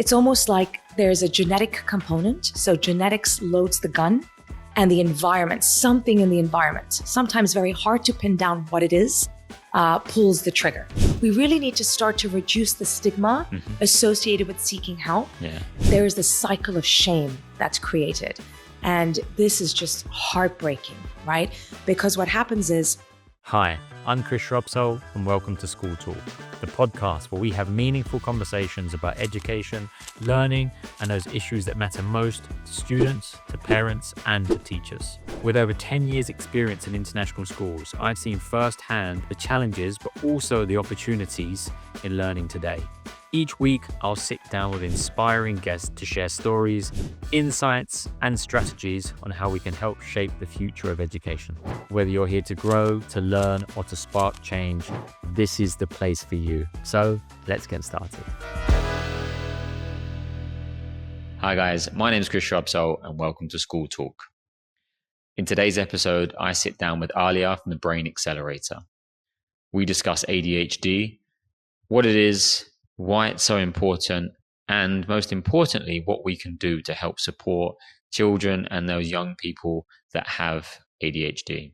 It's almost like there's a genetic component. So genetics loads the gun, and the environment, something in the environment, sometimes very hard to pin down what it is, pulls the trigger. We really need to start to reduce the stigma associated with seeking help. There is this cycle of shame that's created. And this is just heartbreaking, right? Because what happens is... Hi, I'm Chris Shrubsole, and welcome to School Talk, the podcast where we have meaningful conversations about education, learning, and those issues that matter most to students, to parents, and to teachers. With over 10 years' experience in international schools, I've seen firsthand the challenges, but also the opportunities in learning today. Each week, I'll sit down with inspiring guests to share stories, insights, and strategies on how we can help shape the future of education. Whether you're here to grow, to learn, or to spark change, this is the place for you. So let's get started. Hi guys, my name is Chris Shrubsole and welcome to School Talk. In today's episode, I sit down with Aalia from the Brain Accelerator. We discuss ADHD, what it is, why it's so important, and most importantly, what we can do to help support children and those young people that have ADHD.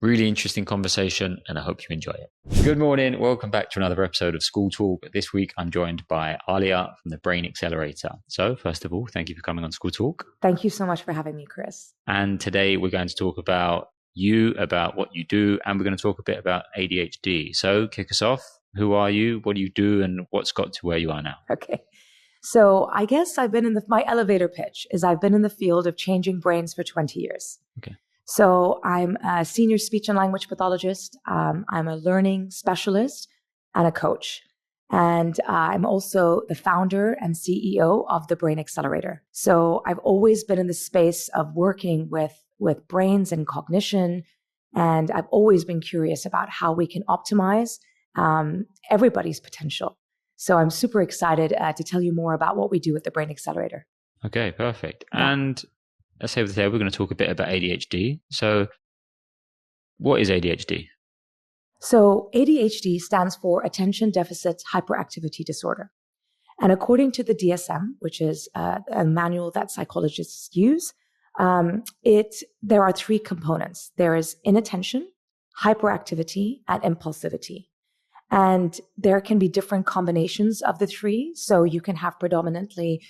Really interesting conversation, and I hope you enjoy it. Good morning. Welcome back to another episode of School Talk. This week, I'm joined by Aalia from the Brain Accelerator. So first of all, thank you for coming on School Talk. Thank you so much for having me, Chris. And today we're going to talk about you, about what you do, and we're going to talk a bit about ADHD. So kick us off. Who are you? What do you do? And what's got to where you are now? Okay. So I guess I've been in my elevator pitch is I've been in the field of changing brains for 20 years. Okay. So I'm a senior speech and language pathologist. I'm a learning specialist and a coach. And I'm also the founder and CEO of the Brain Accelerator. So I've always been in the space of working with brains and cognition. And I've always been curious about how we can optimize everybody's potential. So I'm super excited to tell you more about what we do with the Brain Accelerator. Okay, perfect. Yeah. And let's say today we're going to talk a bit about ADHD. So what is ADHD? So ADHD stands for Attention Deficit Hyperactivity Disorder. And according to the DSM, which is a manual that psychologists use, there are three components. There is inattention, hyperactivity, and impulsivity. And there can be different combinations of the three. So you can have predominantly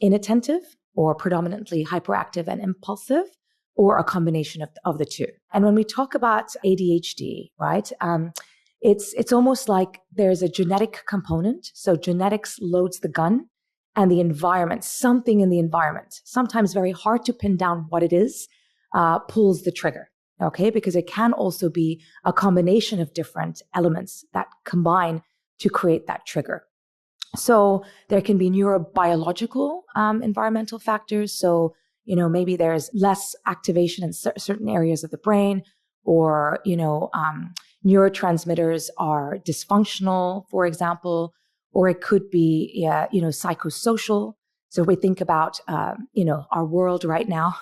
inattentive or predominantly hyperactive and impulsive, or a combination of the two. And when we talk about ADHD, right, it's almost like there's a genetic component. So genetics loads the gun, and the environment, something in the environment, sometimes very hard to pin down what it is, pulls the trigger. Okay, because it can also be a combination of different elements that combine to create that trigger. So there can be neurobiological environmental factors. So, maybe there's less activation in certain areas of the brain, or, neurotransmitters are dysfunctional, for example, or it could be, psychosocial. So if we think about, our world right now,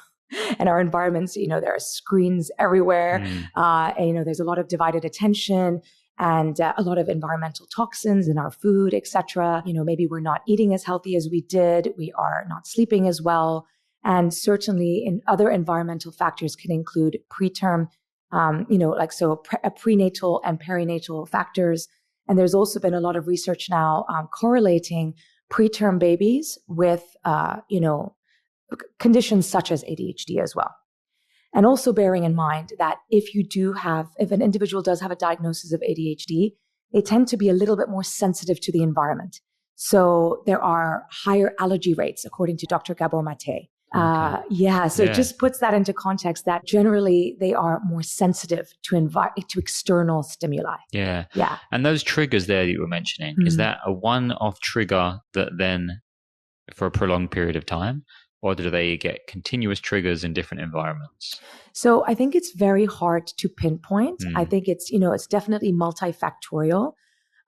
and our environments, there are screens everywhere. And, there's a lot of divided attention and a lot of environmental toxins in our food, etc. Maybe we're not eating as healthy as we did. We are not sleeping as well. And certainly in other environmental factors can include preterm, prenatal and perinatal factors. And there's also been a lot of research now correlating preterm babies with, conditions such as ADHD as well. And also bearing in mind that if an individual does have a diagnosis of ADHD, they tend to be a little bit more sensitive to the environment. So there are higher allergy rates, according to Dr. Gabor Mate. It just puts that into context that generally they are more sensitive to external stimuli. Yeah. Yeah. And those triggers there that you were mentioning, is that a one-off trigger that then for a prolonged period of time? Or do they get continuous triggers in different environments? So I think it's very hard to pinpoint. I think it's definitely multifactorial.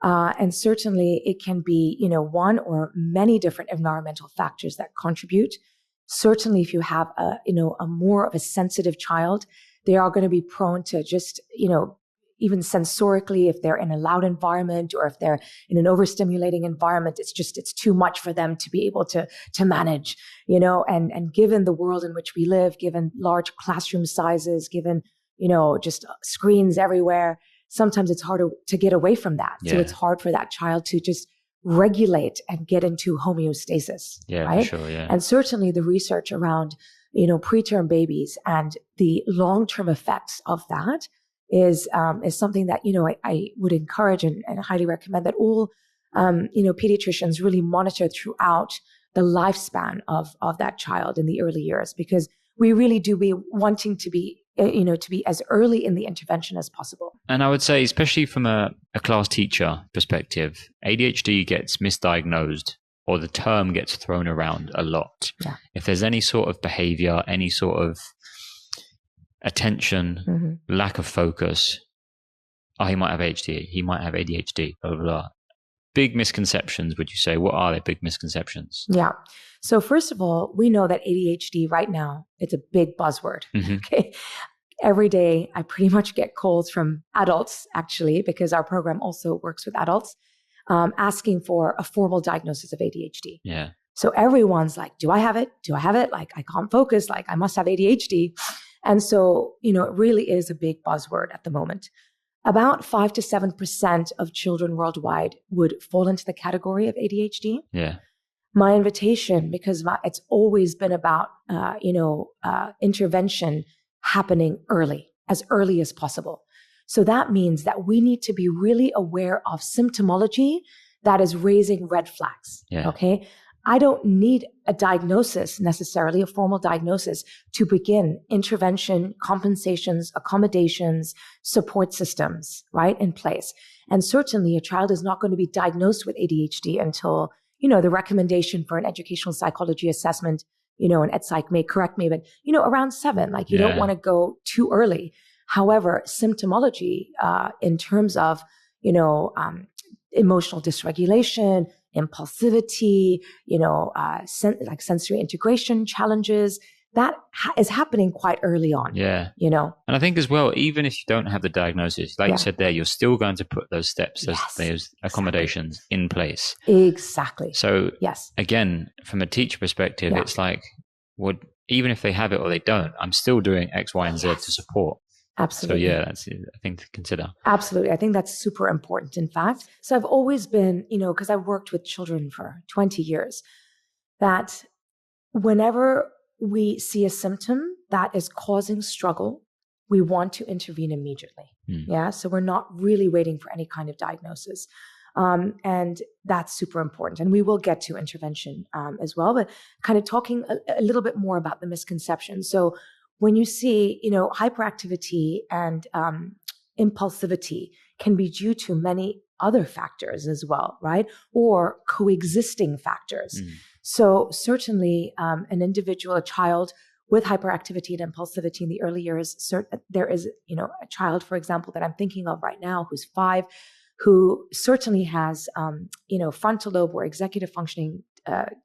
And certainly it can be, one or many different environmental factors that contribute. Certainly if you have a more of a sensitive child, they are going to be prone to just, even sensorically, if they're in a loud environment or if they're in an overstimulating environment, it's too much for them to be able to manage, and given the world in which we live, given large classroom sizes, given, just screens everywhere, sometimes it's hard to get away from that. Yeah. So it's hard for that child to just regulate and get into homeostasis. Yeah, right? For sure. Yeah. And certainly the research around, preterm babies and the long-term effects of that is something that, I would encourage and highly recommend that all, pediatricians really monitor throughout the lifespan of that child in the early years, because we really do be wanting to be, to be as early in the intervention as possible. And I would say, especially from a class teacher perspective, ADHD gets misdiagnosed, or the term gets thrown around a lot. Yeah. If there's any sort of behavior, any sort of attention, lack of focus, he might have ADHD, he might have ADHD, blah, blah, blah. Big misconceptions, would you say? What are the big misconceptions? Yeah. So first of all, we know that ADHD right now, it's a big buzzword. Okay. Every day, I pretty much get calls from adults, actually, because our program also works with adults, asking for a formal diagnosis of ADHD. Yeah. So everyone's like, do I have it? Do I have it? Like, I can't focus. Like, I must have ADHD. And so, it really is a big buzzword at the moment. About 5 to 7% of children worldwide would fall into the category of ADHD. Yeah. My invitation, because it's always been about, intervention happening as early as possible. So that means that we need to be really aware of symptomology that is raising red flags. Yeah. Okay. I don't need a diagnosis necessarily, a formal diagnosis, to begin intervention, compensations, accommodations, support systems, right, in place. And certainly a child is not going to be diagnosed with ADHD until, the recommendation for an educational psychology assessment, and EdPsych may correct me, but, around 7, like you don't want to go too early. However, symptomology, in terms of, emotional dysregulation, impulsivity, like sensory integration challenges, that is happening quite early on. Yeah. And I think as well, even if you don't have the diagnosis, like you said there, you're still going to put those steps, those accommodations in place. Exactly. So again, from a teacher perspective, it's like, even if they have it or they don't, I'm still doing X, Y, and Z to support. Absolutely. So that's a thing to consider. Absolutely. I think that's super important, in fact. So I've always been, because I've worked with children for 20 years, that whenever we see a symptom that is causing struggle, we want to intervene immediately. Yeah. So we're not really waiting for any kind of diagnosis. And that's super important. And we will get to intervention as well, but kind of talking a little bit more about the misconceptions. So when you see, hyperactivity and impulsivity can be due to many other factors as well, right? Or coexisting factors. So certainly an individual, a child with hyperactivity and impulsivity in the early years, there is, a child, for example, that I'm thinking of right now who's 5, who certainly has, frontal lobe or executive functioning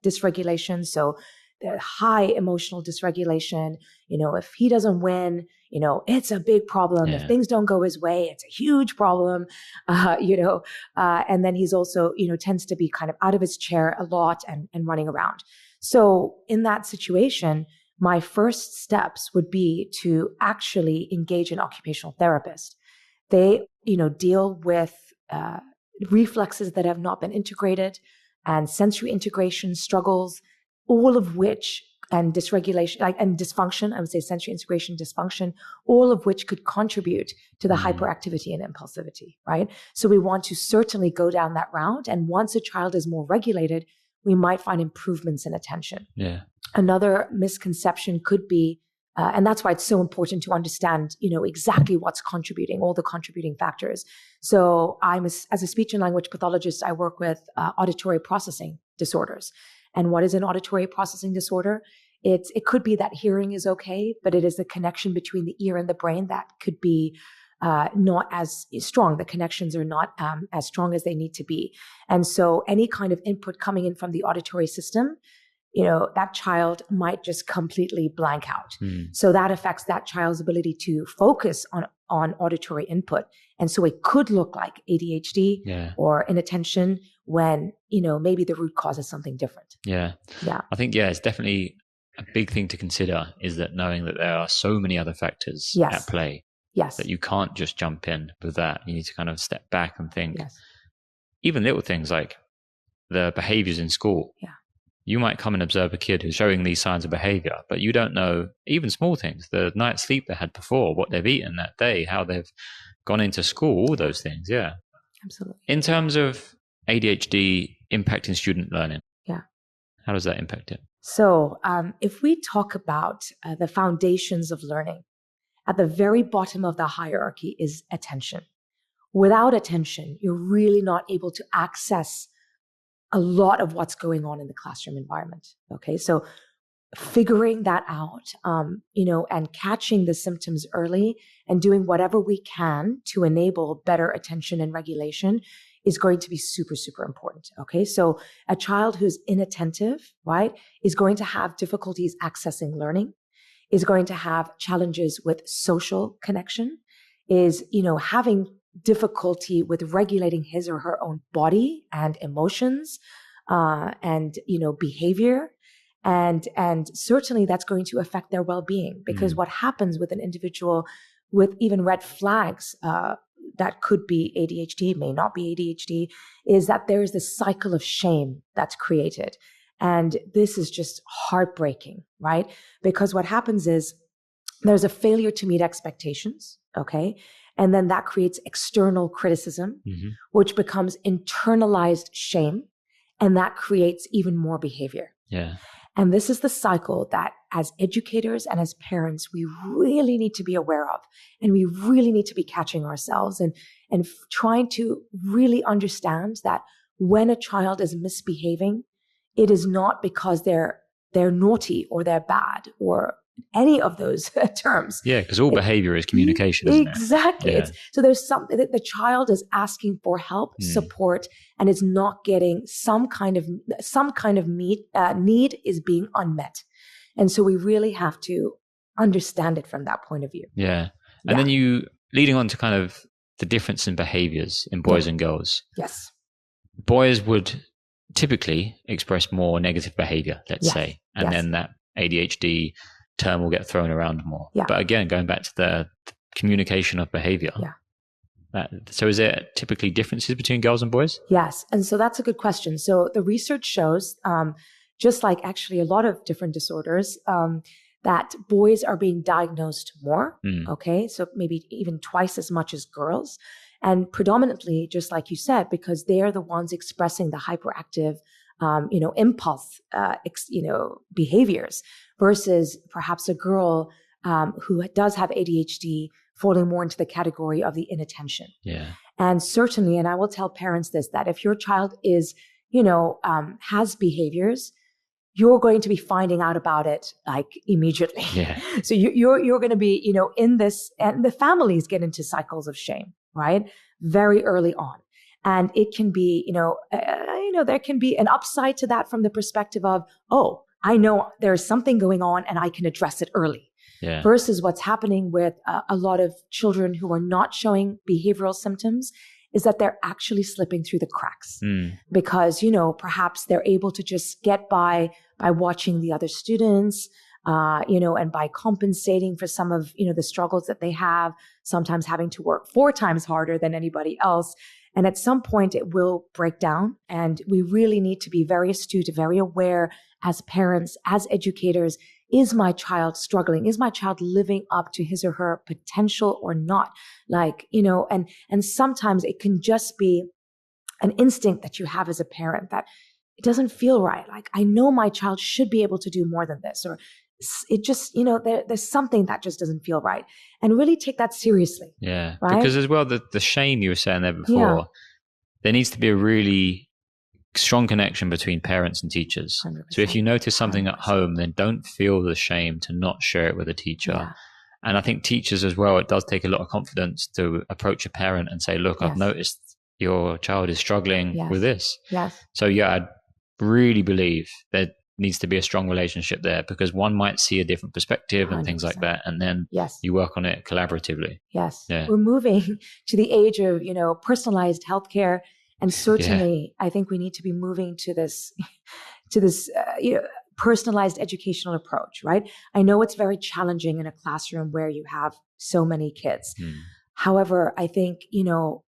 dysregulation. So the high emotional dysregulation, if he doesn't win, it's a big problem. If things don't go his way, it's a huge problem, and then he's also, tends to be kind of out of his chair a lot and running around. So in that situation, my first steps would be to actually engage an occupational therapist. They, deal with reflexes that have not been integrated and sensory integration struggles, all of which, and dysregulation, and dysfunction, I would say sensory integration dysfunction, all of which could contribute to the hyperactivity and impulsivity, right? So we want to certainly go down that route. And once a child is more regulated, we might find improvements in attention. Yeah. Another misconception could be, and that's why it's so important to understand, exactly what's contributing, all the contributing factors. So as a speech and language pathologist, I work with auditory processing disorders. And what is an auditory processing disorder? It could be that hearing is okay, but it is the connection between the ear and the brain that could be not as strong. The connections are not as strong as they need to be. And so any kind of input coming in from the auditory system, that child might just completely blank out. So that affects that child's ability to focus on auditory input. And so it could look like ADHD or inattention when, maybe the root cause is something different. Yeah. I think, it's definitely a big thing to consider, is that knowing that there are so many other factors at play. Yes. That you can't just jump in with that. You need to kind of step back and think. Yes. Even little things like the behaviors in school. Yeah. You might come and observe a kid who's showing these signs of behavior, but you don't know even small things, the night's sleep they had before, what they've eaten that day, how they've gone into school, all those things. Yeah. Absolutely. In terms of ADHD impacting student learning. Yeah. How does that impact it? So if we talk about the foundations of learning, at the very bottom of the hierarchy is attention. Without attention, you're really not able to access a lot of what's going on in the classroom environment. Okay, so figuring that out, and catching the symptoms early and doing whatever we can to enable better attention and regulation is going to be super, super important. Okay, so a child who's inattentive, right, is going to have difficulties accessing learning, is going to have challenges with social connection, is, having difficulty with regulating his or her own body and emotions, and, behavior. And certainly that's going to affect their well-being, because what happens with an individual with even red flags, that could be ADHD, may not be ADHD, is that there's this cycle of shame that's created. And this is just heartbreaking, right? Because what happens is there's a failure to meet expectations, okay? And then that creates external criticism, which becomes internalized shame. And that creates even more behavior. Yeah. And this is the cycle that as educators and as parents, we really need to be aware of. And we really need to be catching ourselves and trying to really understand that when a child is misbehaving, it is not because they're naughty or they're bad or any of those terms. Yeah, because all behavior is communication, isn't it? Exactly. Yeah. So there's something that the child is asking for help, support, and is not getting some kind of need is being unmet. And so we really have to understand it from that point of view. Yeah. And then you, leading on to kind of the difference in behaviors in boys and girls. Yes. Boys would typically express more negative behavior, let's say, and then that ADHD term will get thrown around more. Yeah. But again, going back to the communication of behavior. Yeah. So is there typically differences between girls and boys? Yes. And so that's a good question. So the research shows, just like actually a lot of different disorders, that boys are being diagnosed more. Okay. So maybe even twice as much as girls. And predominantly, just like you said, because they're the ones expressing the hyperactive, impulse, behaviors, versus perhaps a girl who does have ADHD falling more into the category of the inattention. Yeah. And certainly, and I will tell parents this, that if your child is, has behaviors, you're going to be finding out about it like immediately. Yeah. So you're going to be, in this, and the families get into cycles of shame, right? Very early on. And it can be, there can be an upside to that from the perspective of, oh, I know there's something going on and I can address it early. Yeah. Versus what's happening with a lot of children who are not showing behavioral symptoms is that they're actually slipping through the cracks because, perhaps they're able to just get by watching the other students, and by compensating for some of, the struggles that they have, sometimes having to work 4 times harder than anybody else. And at some point it will break down. And we really need to be very astute, very aware as parents, as educators. Is my child struggling? Is my child living up to his or her potential or not? And sometimes it can just be an instinct that you have as a parent that it doesn't feel right. Like, I know my child should be able to do more than this, or it just, there's something that just doesn't feel right, and really take that seriously. Yeah. Right? Because as well, the shame you were saying there before, there needs to be a really strong connection between parents and teachers. 100%. So if you notice something 100%. At home, then don't feel the shame to not share it with a teacher. Yeah. And I think teachers as well, it does take a lot of confidence to approach a parent and say, look, I've noticed your child is struggling with this. Yes. So I really believe that needs to be a strong relationship there, because one might see a different perspective and things like 100%. that. And then you work on it collaboratively. Yes. Yeah. We're moving to the age of, personalized healthcare. And certainly I think we need to be moving to this, personalized educational approach, right? I know it's very challenging in a classroom where you have so many kids. However, I think,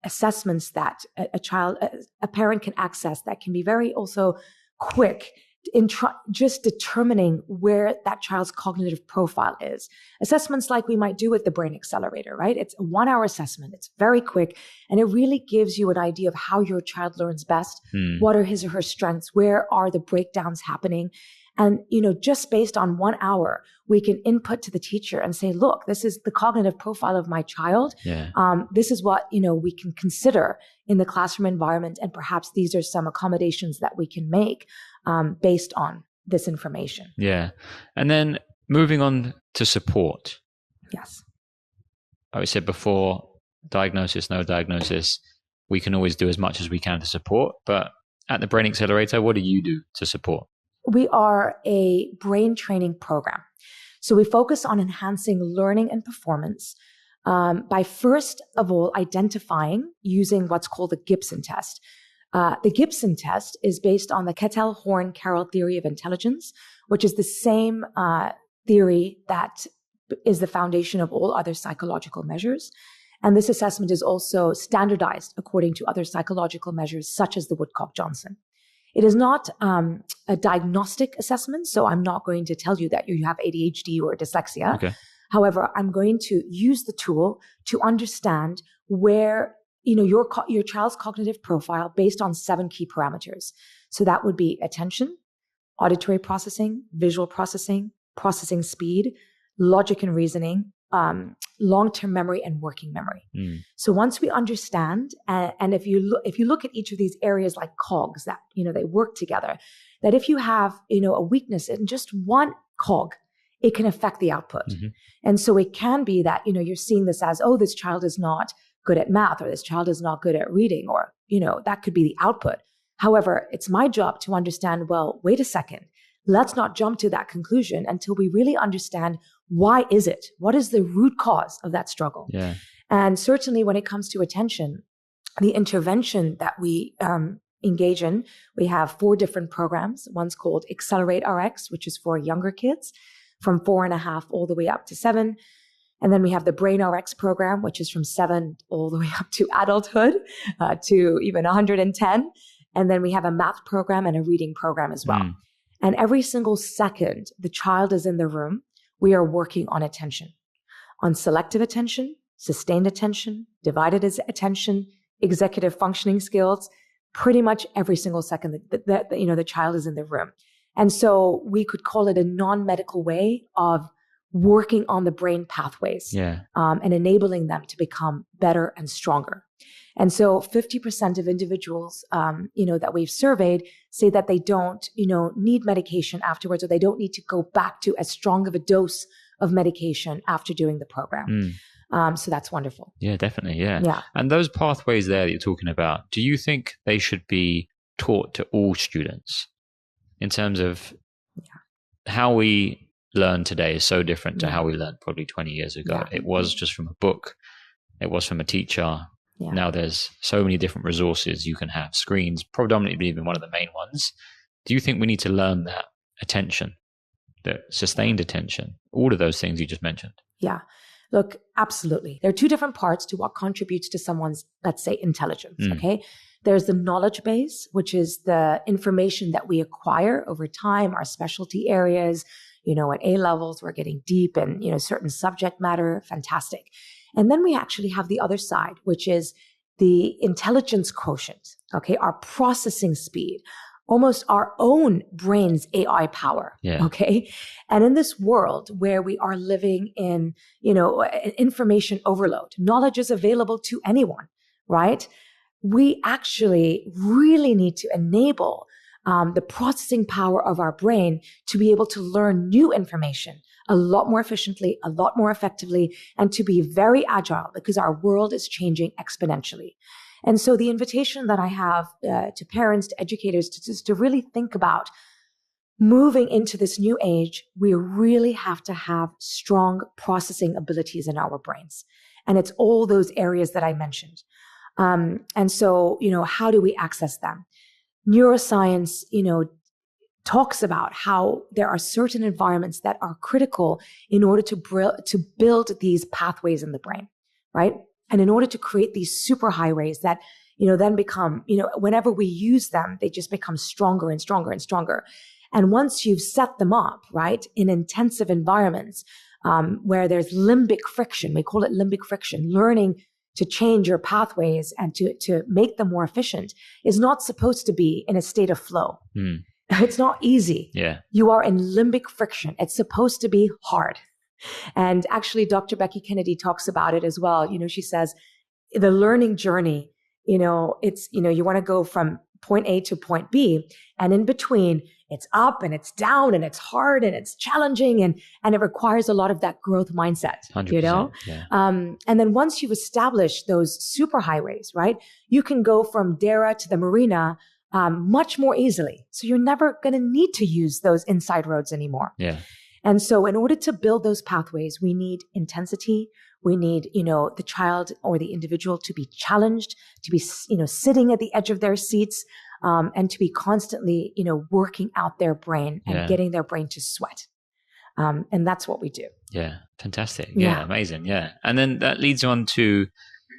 assessments that a parent can access that can be very also quick in just determining where that child's cognitive profile is. Assessments like we might do with the Brain Accelerator, right? It's a 1-hour assessment. It's very quick. And it really gives you an idea of how your child learns best. What are his or her strengths? Where are the breakdowns happening? And, just based on 1 hour, we can input to the teacher and say, look, this is the cognitive profile of my child. This is what, we can consider in the classroom environment. And perhaps these are some accommodations that we can make based on this information. Yeah. And then moving on to support. Yes. Like we said before, diagnosis, no diagnosis, we can always do as much as we can to support. But at the Brain Accelerator, what do you do to support? We are a brain training program. So we focus on enhancing learning and performance by first of all identifying using what's called the Gibson test. The Gibson test is based on the Kettle-Horn-Carroll theory of intelligence, which is the same theory that is the foundation of all other psychological measures. And this assessment is also standardized according to other psychological measures, such as the Woodcock-Johnson. It is not a diagnostic assessment, so I'm not going to tell you that you have ADHD or dyslexia. Okay. However, I'm going to use the tool to understand where your child's cognitive profile based on 7 key parameters. So that would be attention, auditory processing, visual processing, processing speed, logic and reasoning, long-term memory, and working memory. So once we understand, and if you look at each of these areas like cogs that, they work together, that if you have, a weakness in just one cog, it can affect the output. And so it can be that, you're seeing this as, oh, this child is not good at math, or this child is not good at reading, or, that could be the output. However, it's my job to understand, well, wait a second, let's not jump to that conclusion until we really understand why is it? What is the root cause of that struggle? Yeah. And certainly when it comes to attention, the intervention that we engage in, we have 4 different programs. One's called Accelerate RX, which is for younger kids from 4.5 all the way up to 7. And then we have the Brain RX program, which is from 7 all the way up to adulthood, to even 110. And then we have a math program and a reading program as well. And every single second the child is in the room, we are working on attention, on selective attention, sustained attention, divided attention, executive functioning skills, pretty much every single second that the child is in the room. And so we could call it a non-medical way of working on the brain pathways and enabling them to become better and stronger. And so 50% of individuals, that we've surveyed say that they don't, need medication afterwards, or they don't need to go back to as strong of a dose of medication after doing the program. So that's wonderful. Yeah, definitely. Yeah. And those pathways there that you're talking about, do you think they should be taught to all students in terms of how we learn today is so different to how we learned probably 20 years ago? It was just from a book. It was from a teacher. Now there's so many different resources you can have, screens, predominantly even one of the main ones. Do you think we need to learn that attention, the sustained attention, all of those things you just mentioned? Yeah. Look, absolutely. There are 2 different parts to what contributes to someone's, let's say, intelligence. Okay. There's the knowledge base, which is the information that we acquire over time, our specialty areas. At A levels, we're getting deep in, certain subject matter. Fantastic. And then we actually have the other side, which is the intelligence quotient, okay, our processing speed, almost our own brain's AI power, okay? And in this world where we are living in, information overload, knowledge is available to anyone, right? We actually really need to enable the processing power of our brain to be able to learn new information a lot more efficiently, a lot more effectively, and to be very agile because our world is changing exponentially. And so the invitation that I have to parents, to educators, to really think about moving into this new age, we really have to have strong processing abilities in our brains. And it's all those areas that I mentioned. And so, how do we access them? Neuroscience, talks about how there are certain environments that are critical in order to build these pathways in the brain, right? And in order to create these super highways that, then become, whenever we use them, they just become stronger and stronger and stronger. And once you've set them up, right, in intensive environments, where there's limbic friction, we call it limbic friction, learning to change your pathways and to make them more efficient is not supposed to be in a state of flow. It's not easy. Yeah. You are in limbic friction. It's supposed to be hard. And actually, Dr. Becky Kennedy talks about it as well. She says the learning journey, it's, you want to go from point A to point B. And in between, it's up and it's down and it's hard and it's challenging. And it requires a lot of that growth mindset, 100%, yeah. And then once you've established those super highways, right, you can go from Dara to the marina much more easily. So you're never going to need to use those inside roads anymore. Yeah. And so in order to build those pathways, we need intensity. We need, the child or the individual to be challenged, to be, sitting at the edge of their seats, and to be constantly, working out their brain and getting their brain to sweat. And that's what we do. Yeah. Fantastic. Yeah. Amazing. Yeah. And then that leads on to,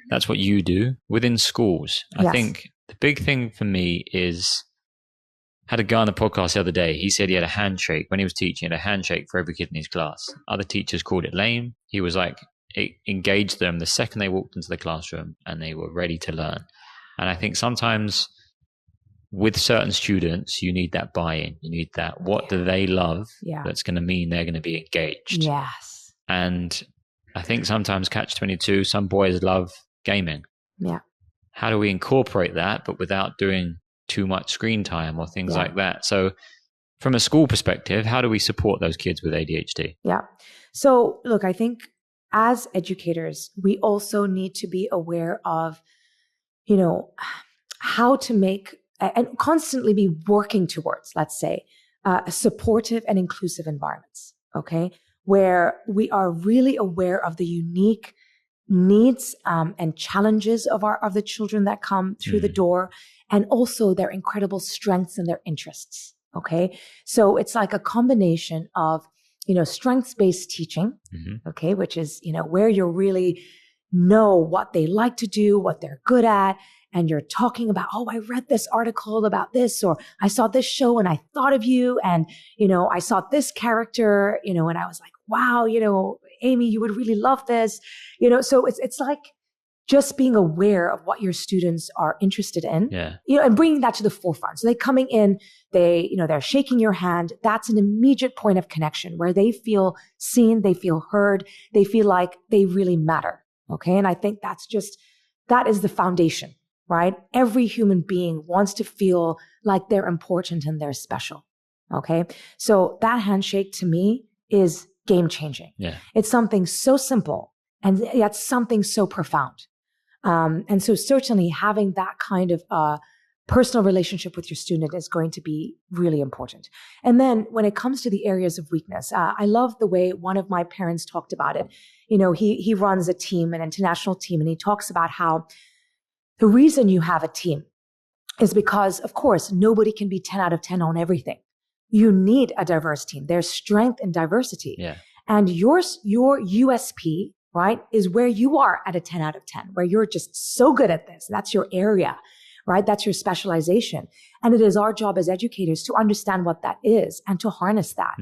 that's what you do within schools. I think the big thing for me is, had a guy on the podcast the other day. He said he had a handshake when he was teaching, a handshake for every kid in his class. Other teachers called it lame. He was like, it engaged them the second they walked into the classroom and they were ready to learn. And I think sometimes with certain students, you need that buy-in. You need that, what do they love that's going to mean they're going to be engaged? Yes. And I think sometimes catch-22, some boys love gaming. Yeah. How do we incorporate that, but without doing too much screen time or things like that? So from a school perspective, how do we support those kids with ADHD? Yeah. So look, I think as educators, we also need to be aware of, how to make and constantly be working towards, let's say, supportive and inclusive environments, okay? Where we are really aware of the unique needs and challenges of the children that come through the door, and also their incredible strengths and their interests. Okay, so it's like a combination of strengths-based teaching, okay, which is where you really know what they like to do, what they're good at, and you're talking about, oh, I read this article about this, or I saw this show and I thought of you, and I saw this character, and I was like, wow, Amy, you would really love this, so it's like just being aware of what your students are interested in, and bringing that to the forefront. So they coming in, they're shaking your hand. That's an immediate point of connection where they feel seen, they feel heard, they feel like they really matter. Okay. And I think that is the foundation, right? Every human being wants to feel like they're important and they're special. Okay. So that handshake to me is game changing. Yeah. It's something so simple and yet something so profound. And so certainly having that kind of personal relationship with your student is going to be really important. And then when it comes to the areas of weakness, I love the way one of my parents talked about it. He runs a team, an international team, and he talks about how the reason you have a team is because, of course, nobody can be 10 out of 10 on everything. You need a diverse team. There's strength in diversity. Yeah. And your USP, right, is where you are at a 10 out of 10, where you're just so good at this. That's your area, right? That's your specialization. And it is our job as educators to understand what that is and to harness that.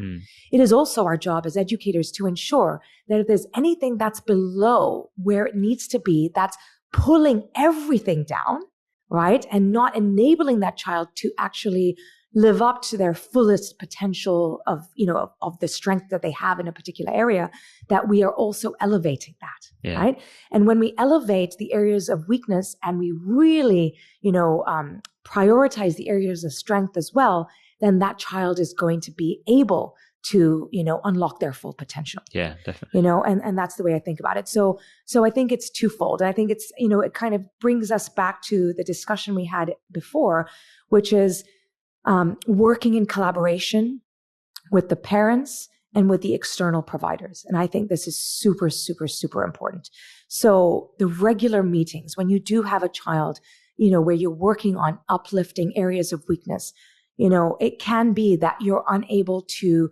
It is also our job as educators to ensure that if there's anything that's below where it needs to be, that's pulling everything down, right? And not enabling that child to actually live up to their fullest potential of the strength that they have in a particular area, that we are also elevating that, right? And when we elevate the areas of weakness and we really, prioritize the areas of strength as well, then that child is going to be able to, unlock their full potential. Yeah, definitely. And that's the way I think about it. So I think it's twofold. And I think it's, it kind of brings us back to the discussion we had before, which is, working in collaboration with the parents and with the external providers. And I think this is super, super, super important. So the regular meetings, when you do have a child, where you're working on uplifting areas of weakness, it can be that you're unable to,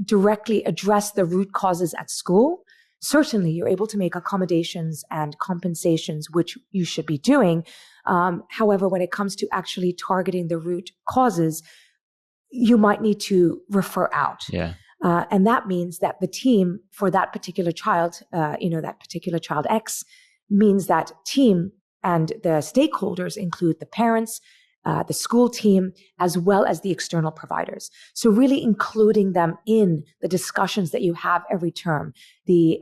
directly address the root causes at school. Certainly, you're able to make accommodations and compensations, which you should be doing. However, when it comes to actually targeting the root causes, you might need to refer out. Yeah. And that means that the team for that particular child, that particular child X, means that team and the stakeholders include the parents, the school team, as well as the external providers. So really including them in the discussions that you have every term, the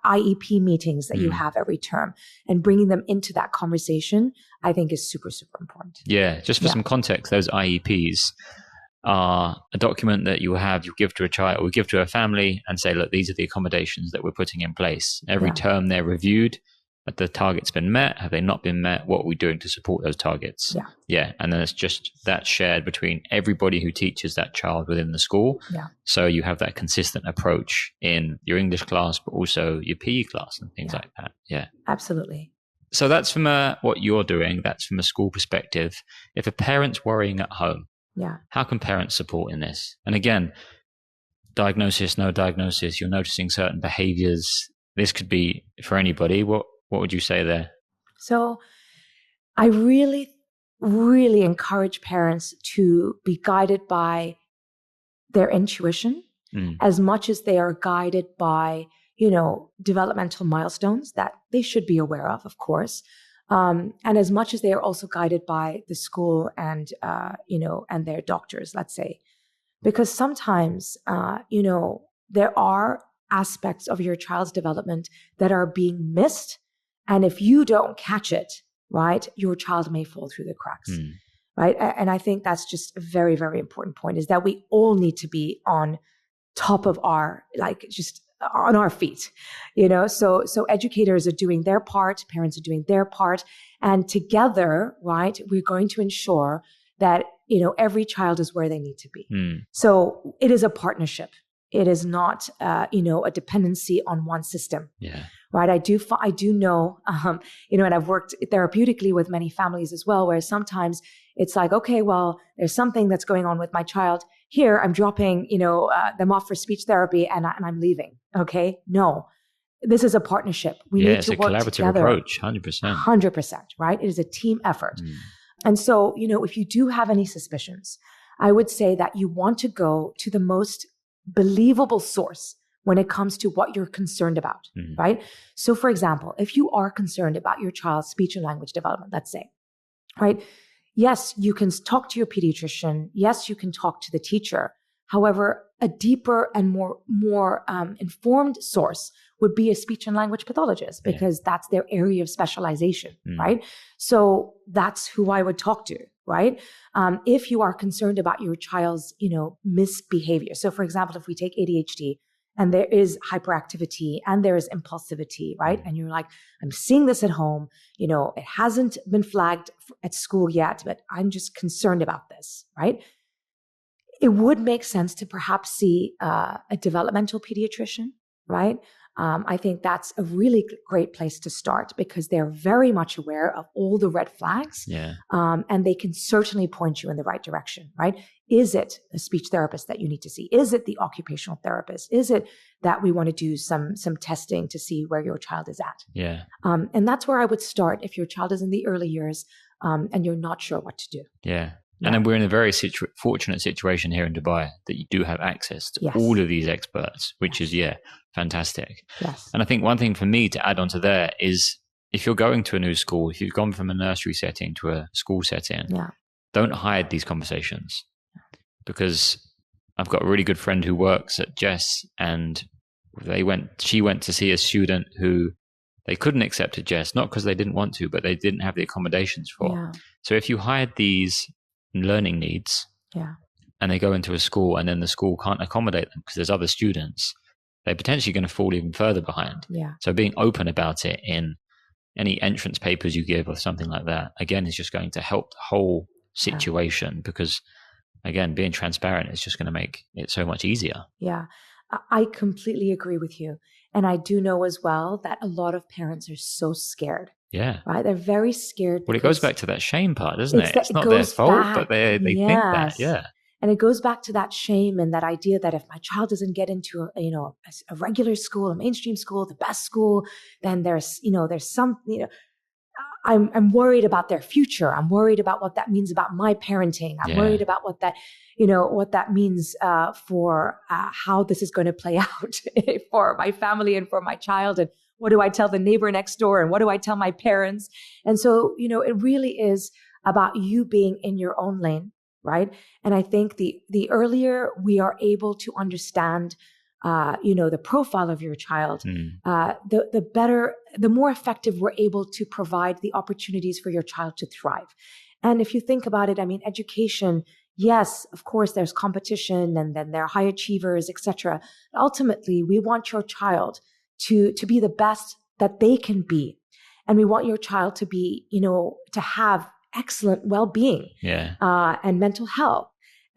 IEP meetings that you have every term, and bringing them into that conversation, I think is super, super important. Yeah. Just for some context, those IEPs are a document that you give to a child or give to a family and say, look, these are the accommodations that we're putting in place. Every term they're reviewed. Have the targets been met? Have they not been met? What are we doing to support those targets? Yeah. And then it's just that shared between everybody who teaches that child within the school. Yeah. So you have that consistent approach in your English class, but also your PE class and things like that. Yeah. Absolutely. So that's from what you're doing. That's from a school perspective. If a parent's worrying at home, how can parents support in this? And again, diagnosis, no diagnosis, you're noticing certain behaviors. This could be for anybody. What would you say there? So I really, really encourage parents to be guided by their intuition as much as they are guided by, developmental milestones that they should be aware of course. And as much as they are also guided by the school and, and their doctors, let's say, because sometimes, there are aspects of your child's development that are being missed. And if you don't catch it, right, your child may fall through the cracks, right? And I think that's just a very, very important point, is that we all need to be on top of just on our feet, So educators are doing their part, parents are doing their part, and together, right, we're going to ensure that, every child is where they need to be. So it is a partnership. It is not, a dependency on one system. Yeah. Right. I do know, and I've worked therapeutically with many families as well, where sometimes it's like, okay, well, there's something that's going on with my child here. I'm dropping, them off for speech therapy and I'm leaving. Okay. No, this is a partnership. We need to work together. It's a collaborative approach. 100%. 100%. Right. It is a team effort. And so, if you do have any suspicions, I would say that you want to go to the most believable source when it comes to what you're concerned about, right? So for example, if you are concerned about your child's speech and language development, let's say, right? Yes, you can talk to your pediatrician. Yes, you can talk to the teacher. However, a deeper and more informed source would be a speech and language pathologist, because that's their area of specialization, right? So that's who I would talk to, right? If you are concerned about your child's, misbehavior. So for example, if we take ADHD, and there is hyperactivity and there is impulsivity, right? And you're like, I'm seeing this at home. It hasn't been flagged at school yet, but I'm just concerned about this, right? It would make sense to perhaps see a developmental pediatrician, right? I think that's a really great place to start, because they're very much aware of all the red flags. Yeah. And they can certainly point you in the right direction, right? Is it a speech therapist that you need to see? Is it the occupational therapist? Is it that we want to do some testing to see where your child is at? Yeah. And that's where I would start if your child is in the early years and you're not sure what to do. Yeah. And then we're in a very fortunate situation here in Dubai that you do have access to all of these experts, which is, fantastic. Yes. And I think one thing for me to add on to there is, if you're going to a new school, if you've gone from a nursery setting to a school setting, don't hide these conversations. Because I've got a really good friend who works at Jess, and she went to see a student who they couldn't accept at Jess, not because they didn't want to, but they didn't have the accommodations for. Yeah. So if you hide these learning needs and they go into a school and then the school can't accommodate them because there's other students, they're potentially going to fall even further behind. Yeah. So being open about it in any entrance papers you give or something like that, again, is just going to help the whole situation, because again, being transparent is just going to make it so much easier. Yeah, I completely agree with you. And I do know as well that a lot of parents are so scared. Yeah. Right? They're very scared. Well, it goes back to that shame part, doesn't it? It's not their fault, but they think that. Yeah. And it goes back to that shame and that idea that if my child doesn't get into a regular school, a mainstream school, the best school, then there's some, I'm worried about their future. I'm worried about what that means about my parenting. I'm worried about what that means for how this is going to play out for my family and for my child. And what do I tell the neighbor next door? And what do I tell my parents? And so, it really is about you being in your own lane, right? And I think the earlier we are able to understand the profile of your child, the better, the more effective we're able to provide the opportunities for your child to thrive. And if you think about it, I mean, education, yes, of course, there's competition and then there are high achievers, etc. Ultimately, we want your child to be the best that they can be. And we want your child to be, to have excellent well-being and mental health.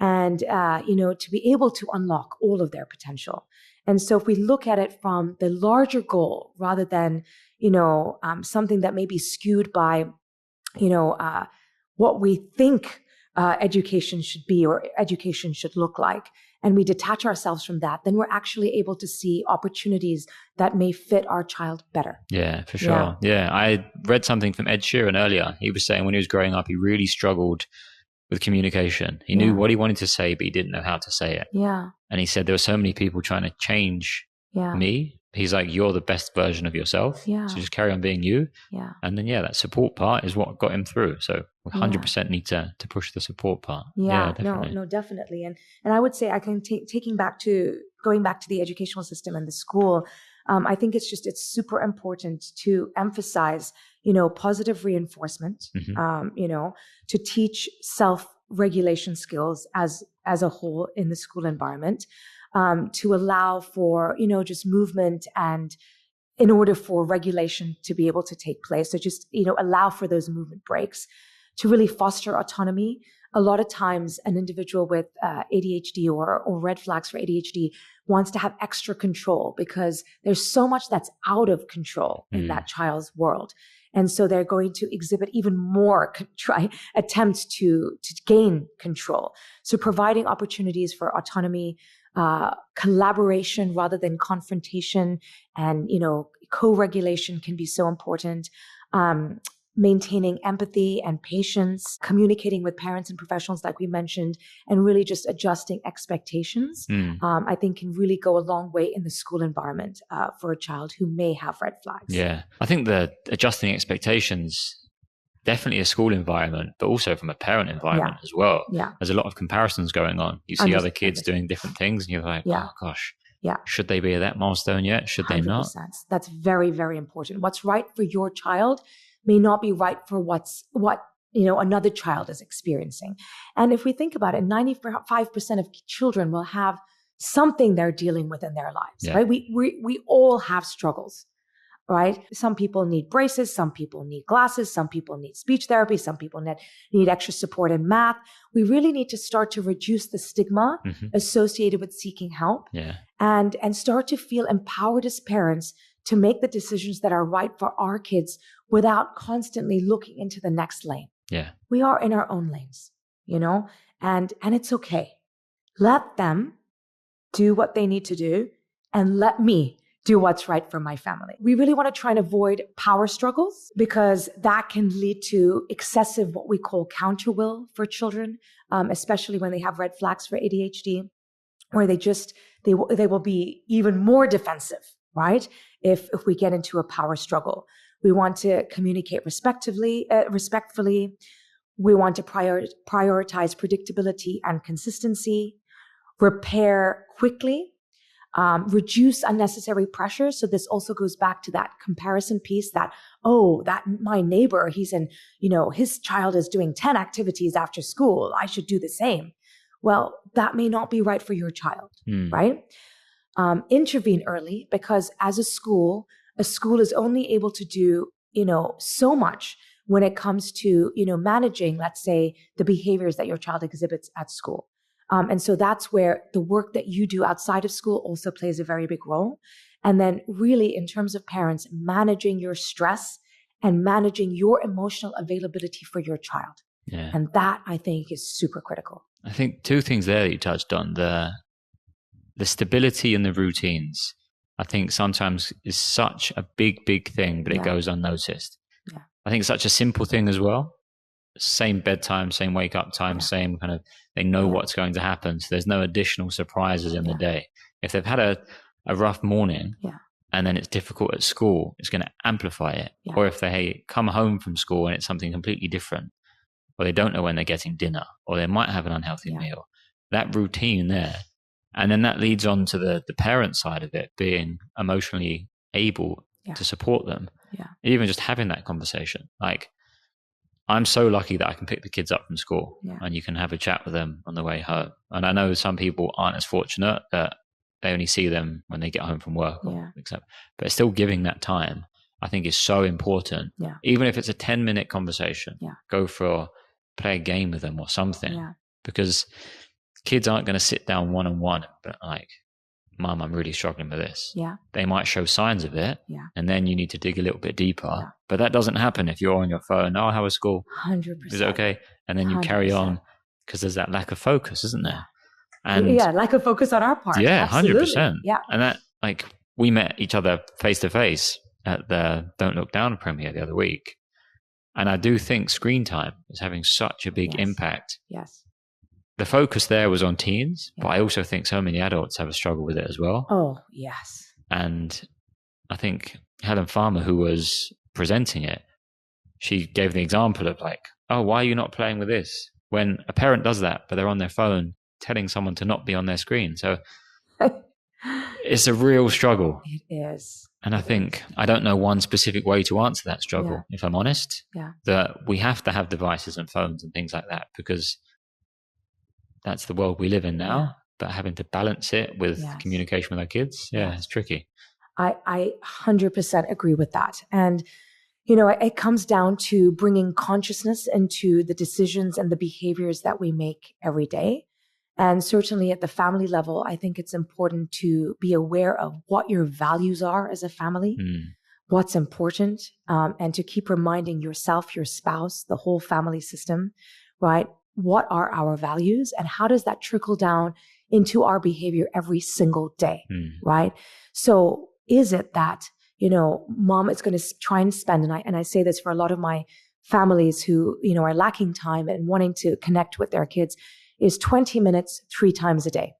And, to be able to unlock all of their potential. And so if we look at it from the larger goal, rather than, something that may be skewed by, what we think education should be or education should look like, and we detach ourselves from that, then we're actually able to see opportunities that may fit our child better. Yeah, for sure. Yeah. I read something from Ed Sheeran earlier. He was saying when he was growing up, he really struggled with communication. He knew what he wanted to say, but he didn't know how to say it. Yeah. And he said there were so many people trying to change me. He's like, you're the best version of yourself. Yeah. So just carry on being you. Yeah. And then, that support part is what got him through. So we 100% need to push the support part. Yeah, definitely. No, definitely. And I would say I can going back to the educational system and the school. I think it's super important to emphasize, positive reinforcement, to teach self-regulation skills as a whole in the school environment, to allow for, just movement and in order for regulation to be able to take place. So just, allow for those movement breaks to really foster autonomy. A lot of times an individual with ADHD or red flags for ADHD wants to have extra control because there's so much that's out of control in that child's world. And so they're going to exhibit even more attempts to gain control. So providing opportunities for autonomy, collaboration rather than confrontation, and, co-regulation can be so important. Maintaining empathy and patience, communicating with parents and professionals like we mentioned, and really just adjusting expectations, I think can really go a long way in the school environment for a child who may have red flags. Yeah, I think the adjusting expectations, definitely a school environment, but also from a parent environment as well. Yeah. There's a lot of comparisons going on. You see other kids doing different things and you're like, oh gosh, should they be at that milestone yet? Should they 100%. Not? That's very, very important. What's right for your child may not be right for what another child is experiencing. And if we think about it, 95% of children will have something they're dealing with in their lives, right? We all have struggles, right? Some people need braces, some people need glasses, some people need speech therapy, some people need extra support in math. We really need to start to reduce the stigma associated with seeking help, and start to feel empowered as parents to make the decisions that are right for our kids without constantly looking into the next lane. Yeah. We are in our own lanes, and it's okay. Let them do what they need to do and let me do what's right for my family. We really want to try and avoid power struggles because that can lead to excessive, what we call counter will for children, especially when they have red flags for ADHD, where they will be even more defensive, right? If we get into a power struggle. We want to communicate respectfully. We want to prioritize predictability and consistency, repair quickly, reduce unnecessary pressure. So this also goes back to that comparison piece that my neighbor, he's in, his child is doing 10 activities after school. I should do the same. Well, that may not be right for your child, right? Intervene early, because as a school is only able to do, so much when it comes to, managing, let's say, the behaviors that your child exhibits at school. And so that's where the work that you do outside of school also plays a very big role. And then really in terms of parents, managing your stress and managing your emotional availability for your child. Yeah. And that I think is super critical. I think two things there that you touched on, the stability and the routines, I think sometimes is such a big thing, but it goes unnoticed. Yeah. I think it's such a simple thing as well. Same bedtime, same wake up time, same kind of, they know what's going to happen. So there's no additional surprises in the day. If they've had a rough morning and then it's difficult at school, it's going to amplify it. Yeah. Or if they come home from school and it's something completely different, or they don't know when they're getting dinner, or they might have an unhealthy meal, that routine there. And then that leads on to the parent side of it, being emotionally able to support them. Yeah. Even just having that conversation. Like, I'm so lucky that I can pick the kids up from school and you can have a chat with them on the way home. And I know some people aren't as fortunate that they only see them when they get home from work, but still giving that time, I think, is so important. Yeah. Even if it's a 10-minute conversation, go play a game with them or something, because kids aren't going to sit down one-on-one, but like, Mum, I'm really struggling with this. Yeah. They might show signs of it, and then you need to dig a little bit deeper. Yeah. But that doesn't happen if you're on your phone. Oh, how was school? 100%. Is it okay? And then you 100%. carry on, because there's that lack of focus, isn't there? And lack of focus on our part. Yeah, Absolutely. 100%. Yeah. And that, like, we met each other face to face at the Don't Look Down premiere the other week. And I do think screen time is having such a big impact. Yes. The focus there was on teens, but I also think so many adults have a struggle with it as well. Oh, yes. And I think Helen Farmer, who was presenting it, she gave the example of like, oh, why are you not playing with this? When a parent does that, but they're on their phone telling someone to not be on their screen. So it's a real struggle. It is. And I think I don't know one specific way to answer that struggle, if I'm honest. Yeah. That we have to have devices and phones and things like that, because that's the world we live in now. Yeah. But having to balance it with communication with our kids, it's tricky. I 100% agree with that. And, you know, it comes down to bringing consciousness into the decisions and the behaviors that we make every day. And certainly at the family level, I think it's important to be aware of what your values are as a family, what's important, and to keep reminding yourself, your spouse, the whole family system, right? What are our values and how does that trickle down into our behavior every single day, right? So is it that, you know, mom is going to try and spend, and I say this for a lot of my families who, you know, are lacking time and wanting to connect with their kids, is 20 minutes 3 times a day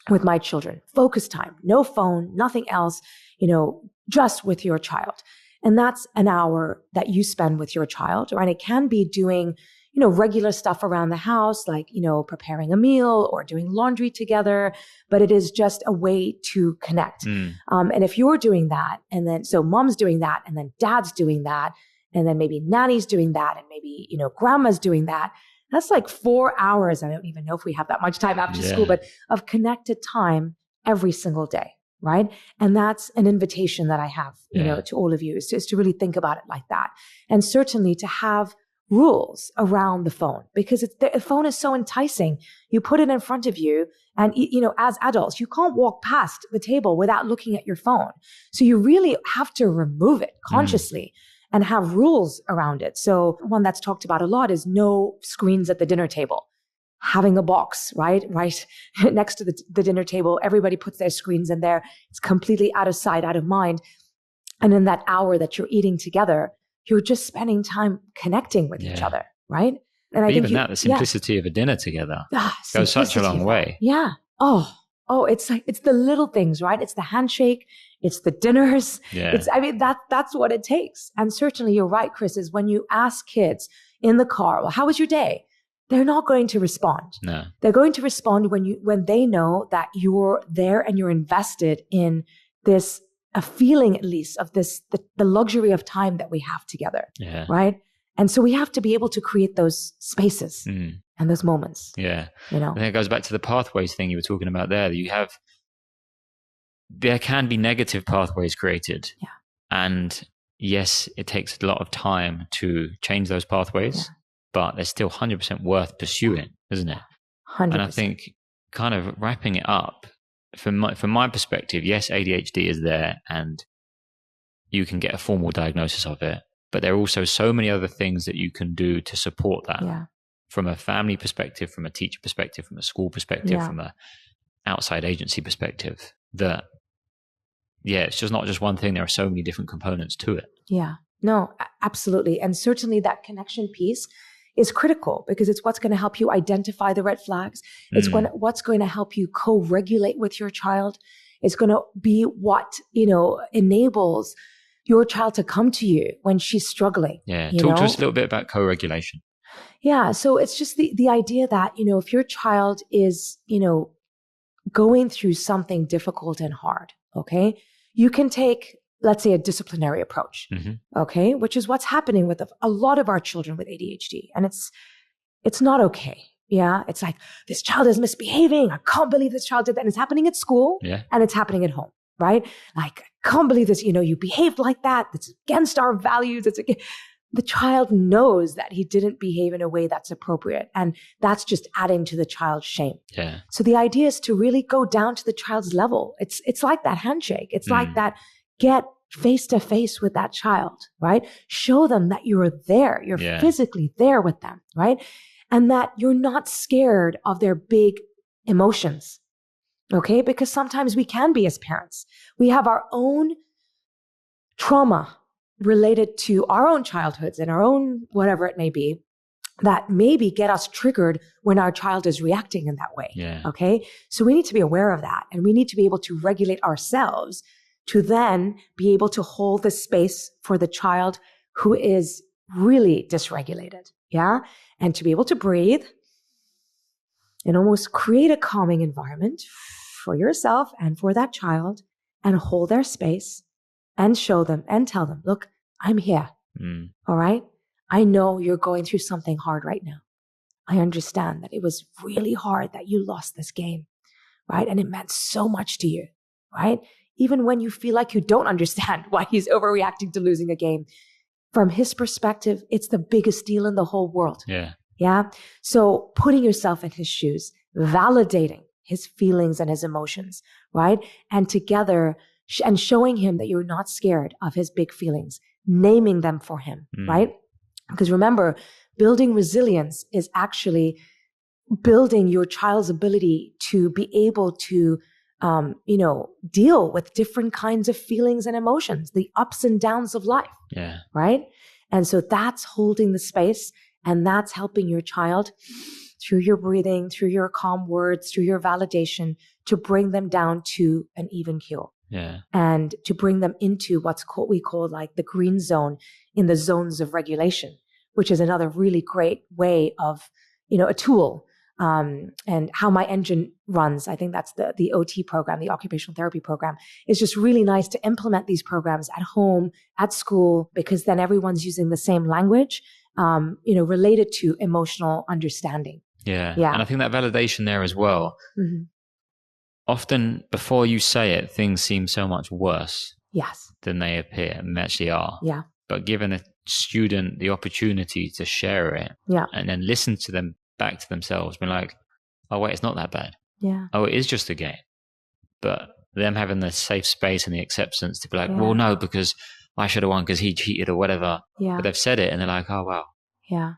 with my children. Focus time, no phone, nothing else, you know, just with your child. And that's an hour that you spend with your child, right? It can be doing, you know, regular stuff around the house, like, you know, preparing a meal or doing laundry together, but it is just a way to connect. And if you're doing that, and then, so mom's doing that, and then dad's doing that, and then maybe nanny's doing that, and maybe, you know, grandma's doing that, that's like 4 hours. I don't even know if we have that much time after school, but of connected time every single day. Right. And that's an invitation that I have, you know, to all of you is to really think about it like that. And certainly to have rules around the phone, because the phone is so enticing. You put it in front of you and, you know, as adults, you can't walk past the table without looking at your phone. So you really have to remove it consciously and have rules around it. So one that's talked about a lot is no screens at the dinner table. Having a box, right next to the dinner table. Everybody puts their screens in there. It's completely out of sight, out of mind. And in that hour that you're eating together, you're just spending time connecting with each other, right? And I think the simplicity of a dinner together goes such a long way. Yeah. Oh, it's like, it's the little things, right? It's the handshake. It's the dinners. Yeah. That's what it takes. And certainly you're right, Chris, is when you ask kids in the car, well, how was your day? They're not going to respond. No. They're going to respond when they know that you're there and you're invested in this, a feeling at least of this, the luxury of time that we have together. Yeah. Right. And so we have to be able to create those spaces and those moments. Yeah. You know, I think it goes back to the pathways thing you were talking about there. There can be negative pathways created. Yeah. And yes, it takes a lot of time to change those pathways, but they're still 100% worth pursuing, isn't it? 100%. And I think kind of wrapping it up, from my perspective, yes, ADHD is there and you can get a formal diagnosis of it, but there are also so many other things that you can do to support that. Yeah. From a family perspective, from a teacher perspective, from a school perspective, from a outside agency perspective, that, it's just not just one thing. There are so many different components to it. Yeah, no, absolutely. And certainly that connection piece is critical because it's what's going to help you identify the red flags. It's what's going to help you co-regulate with your child. It's going to be what, enables your child to come to you when she's struggling. Yeah. Talk to us a little bit about co-regulation. Yeah. So it's just the idea that, if your child is, going through something difficult and hard, okay, you can take, let's say, a disciplinary approach, okay, which is what's happening with a lot of our children with ADHD. And it's not okay. Yeah. It's like, this child is misbehaving. I can't believe this child did that. And it's happening at school and it's happening at home, right? Like, I can't believe this, you behaved like that. It's against our values. The child knows that he didn't behave in a way that's appropriate. And that's just adding to the child's shame. Yeah. So the idea is to really go down to the child's level. It's like that handshake. It's like that, get face to face with that child, right? Show them that you're there. You're physically there with them, right? And that you're not scared of their big emotions. Okay. Because sometimes we can be as parents. We have our own trauma related to our own childhoods and our own whatever it may be that maybe get us triggered when our child is reacting in that way. Yeah. Okay. So we need to be aware of that, and we need to be able to regulate ourselves to then be able to hold the space for the child who is really dysregulated. Yeah. And to be able to breathe and almost create a calming environment for yourself and for that child, and hold their space and show them and tell them, look, I'm here. All right. I know you're going through something hard right now. I understand that it was really hard that you lost this game, right? And it meant so much to you, right? Even when you feel like you don't understand why he's overreacting to losing a game, from his perspective, it's the biggest deal in the whole world. Yeah. Yeah. So putting yourself in his shoes, validating his feelings and his emotions, right? And together, and showing him that you're not scared of his big feelings, naming them for him, right? Because remember, building resilience is actually building your child's ability to be able to, deal with different kinds of feelings and emotions, the ups and downs of life. Yeah. Right. And so that's holding the space, and that's helping your child through your breathing, through your calm words, through your validation, to bring them down to an even keel. Yeah. And to bring them into we call like the green zone, in the zones of regulation, which is another really great way of, a tool. And how my engine runs, I think that's the OT program, the occupational therapy program, is just really nice to implement these programs at home, at school, because then everyone's using the same language, related to emotional understanding. Yeah. And I think that validation there as well. Often before you say it, things seem so much worse than they appear and actually are. Yeah. But given a student the opportunity to share it and then listen to them back to themselves, being like, oh, wait, it's not that bad. Yeah. Oh, it is just a game. But them having the safe space and the acceptance to be like, well, no, because I should have won because he cheated or whatever. Yeah. But they've said it and they're like, oh, wow. Yeah.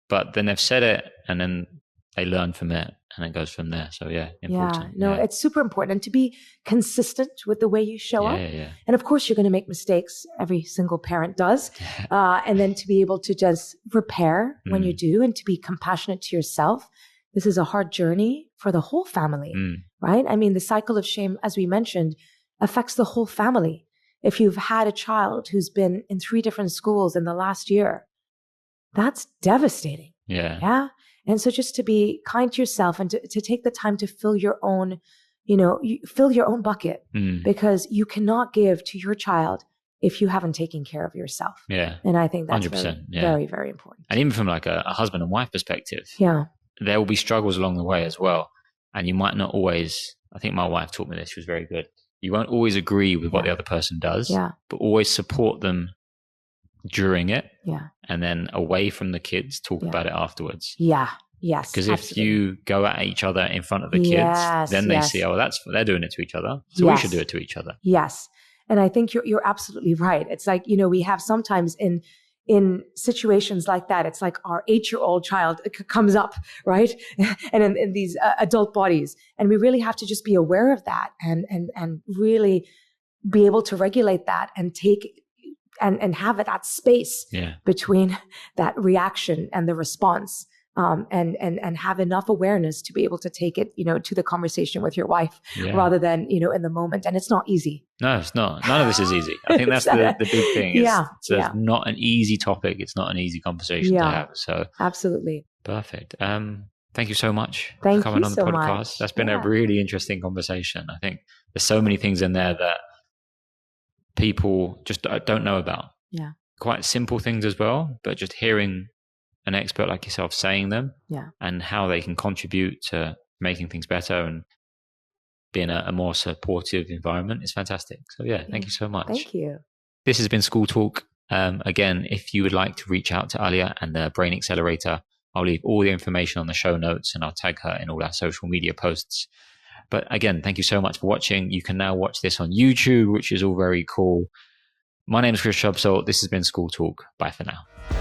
But then they've said it and then they learn from it, and it goes from there. So important. It's super important, and to be consistent with the way you show up. Yeah. And of course, you're going to make mistakes. Every single parent does. And then to be able to just repair when you do, and to be compassionate to yourself. This is a hard journey for the whole family, right? I mean, the cycle of shame, as we mentioned, affects the whole family. If you've had a child who's been in 3 different schools in the last year, that's devastating. Yeah. And so just to be kind to yourself, and to take the time to fill your own, fill your own bucket, because you cannot give to your child if you haven't taken care of yourself. Yeah. And I think that's 100%, very, very important. And even from like a husband and wife perspective, there will be struggles along the way as well. And you might not always, I think my wife taught me this, she was very good. You won't always agree with what the other person does, but always support them during it. And then away from the kids, talk about it afterwards. Yes. Because if absolutely. you go at each other in front of the kids, Yes, then they yes. see, oh, they're doing it to each other. So we should Yes. do it to each other. Yes. And I think you're absolutely right. It's like, we have sometimes in situations like that, it's like our 8-year-old child comes up, right? And in these adult bodies. And we really have to just be aware of that and really be able to regulate that and take and have that space between that reaction and the response. And have enough awareness to be able to take it, to the conversation with your wife rather than, in the moment. And it's not easy. No, it's not. None of this is easy. I think that's the big thing. It's not an easy topic. It's not an easy conversation to have. So absolutely. Perfect. Thank you so much for coming on the podcast. Much. That's been a really interesting conversation. I think there's so many things in there that people just don't know about. Yeah. Quite simple things as well, but just hearing an expert like yourself saying them and how they can contribute to making things better and being a more supportive environment is fantastic. So thank you so much. Thank you. This has been School Talk. Again, if you would like to reach out to Aalia and the Brain Accelerator, I'll leave all the information on the show notes and I'll tag her in all our social media posts. But again, thank you so much for watching. You can now watch this on YouTube, which is all very cool. My name is Chris Shubsole. This has been School Talk. Bye for now.